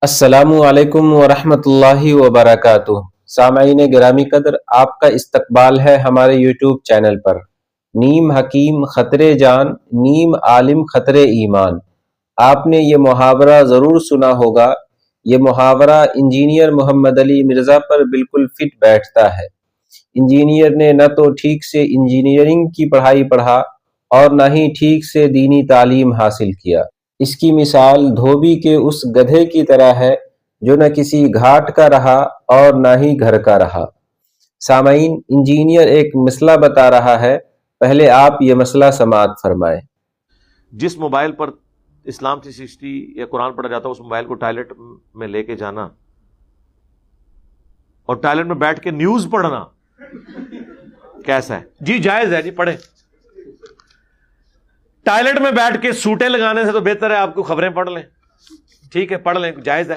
السلام علیکم ورحمۃ اللہ وبرکاتہ۔ سامعین گرامی قدر، آپ کا استقبال ہے ہمارے یوٹیوب چینل پر۔ نیم حکیم خطرے جان، نیم عالم خطرے ایمان۔ آپ نے یہ محاورہ ضرور سنا ہوگا۔ یہ محاورہ انجینئر محمد علی مرزا پر بالکل فٹ بیٹھتا ہے۔ انجینئر نے نہ تو ٹھیک سے انجینئرنگ کی پڑھائی پڑھا اور نہ ہی ٹھیک سے دینی تعلیم حاصل کیا۔ اس کی مثال دھوبی کے اس گدھے کی طرح ہے جو نہ کسی گھاٹ کا رہا اور نہ ہی گھر کا رہا۔ سامعین، انجینئر ایک مسئلہ بتا رہا ہے، پہلے آپ یہ مسئلہ سماعت فرمائیں۔ جس موبائل پر اسلام 360 یا قرآن پڑھا جاتا ہے، اس موبائل کو ٹوائلٹ میں لے کے جانا اور ٹوائلٹ میں بیٹھ کے نیوز پڑھنا کیسا ہے؟ جی جائز ہے، جی پڑھیں۔ ٹوائلٹ میں بیٹھ کے سوٹیں لگانے سے تو بہتر ہے آپ کو خبریں پڑھ لیں، ٹھیک ہے پڑھ لیں، جائز ہے۔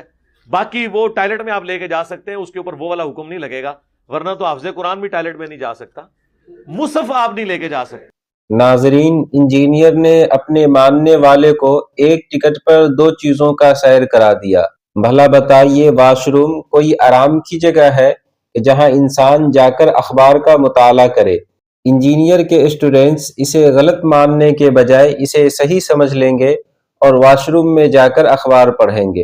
باقی وہ ٹوائلٹ میں آپ لے کے جا سکتے ہیں، اس کے اوپر وہ والا حکم نہیں لگے گا، ورنہ تو حافظ قرآن بھی ٹوائلٹ میں نہیں جا سکتا، مصحف آپ نہیں لے کے جا سکتے۔ ناظرین، انجینئر نے اپنے ماننے والے کو ایک ٹکٹ پر دو چیزوں کا سیر کرا دیا۔ بھلا بتائیے، واش روم کوئی آرام کی جگہ ہے کہ جہاں انسان جا کر اخبار کا مطالعہ کرے؟ انجینئر کے اسٹوڈنٹس اسے غلط ماننے کے بجائے اسے صحیح سمجھ لیں گے اور واش روم میں جا کر اخبار پڑھیں گے۔